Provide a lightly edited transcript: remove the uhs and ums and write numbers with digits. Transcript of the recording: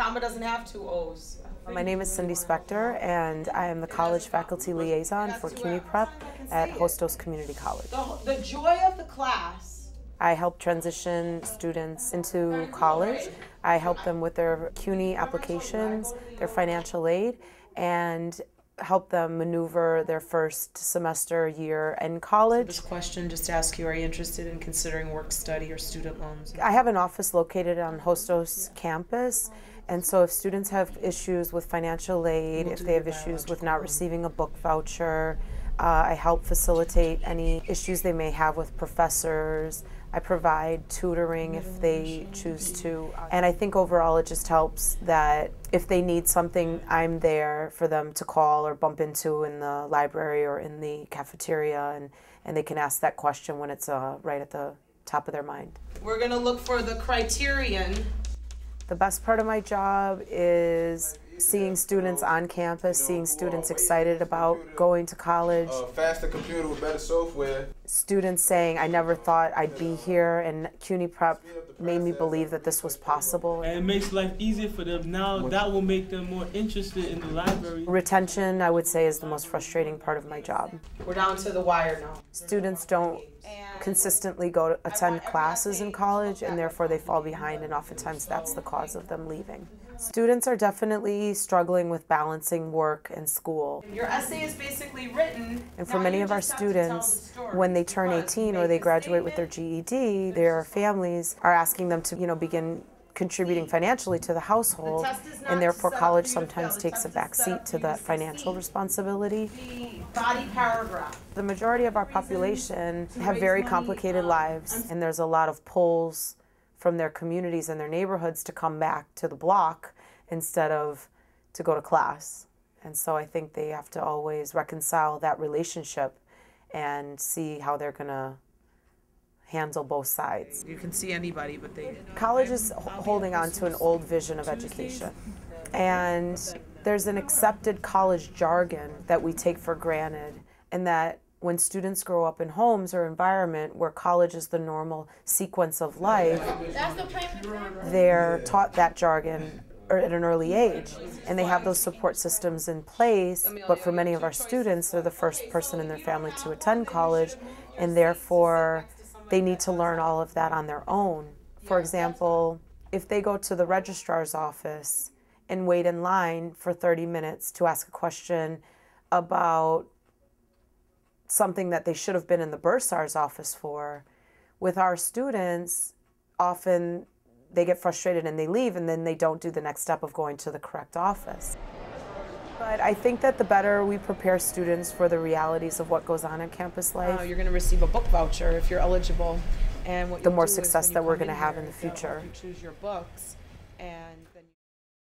Comma doesn't have two O's. My name is Cindy Spector, and I am the college faculty liaison for CUNY Prep at Hostos Community College. The joy of the class. I help transition students into college. I help them with their CUNY applications, their financial aid, and help them maneuver their first semester year in college. So this question just to ask you, are you interested in considering work study or student loans? I have an office located on Hostos campus, and so if students have issues with financial aid, if they have issues with not receiving a book voucher, I help facilitate any issues they may have with professors. I provide tutoring if they choose to. And I think overall it just helps that if they need something, I'm there for them to call or bump into in the library or in the cafeteria, and they can ask that question when it's right at the top of their mind. We're going to look for the criterion. The best part of my job is seeing students on campus, seeing students excited about going to college. Faster computer with better software. Students saying, I never thought I'd be here, and CUNY Prep made me believe that this was possible. And it makes life easier for them. Now that will make them more interested in the library. Retention, I would say, is the most frustrating part of my job. We're down to the wire now. Students don't consistently attend classes in college, and therefore they fall behind, and oftentimes that's the cause of them leaving. Students are definitely struggling with balancing work and school. Your essay is basically written. And for many of our students, when they turn 18 or they graduate with their GED, their families are asking them to, begin contributing financially to the household, and therefore college sometimes takes a back seat to that financial responsibility. Body paragraph. The majority of our population have very complicated lives, and there's a lot of pulls from their communities and their neighborhoods to come back to the block instead of to go to class. And so I think they have to always reconcile that relationship and see how they're gonna handle both sides. You can see anybody, but College is holding on to an old vision of education. And there's an accepted college jargon that we take for granted, and that when students grow up in homes or environment where college is the normal sequence of life, they're taught that jargon at an early age, and they have those support systems in place. But for many of our students, they're the first person in their family to attend college, and therefore they need to learn all of that on their own. For example, if they go to the registrar's office and wait in line for 30 minutes to ask a question about something that they should have been in the bursar's office for, with our students, often they get frustrated and they leave, and then they don't do the next step of going to the correct office. But I think that the better we prepare students for the realities of what goes on in campus life, you're going to receive a book voucher if you're eligible, and the more success that we're going to have in the future. You choose your books, and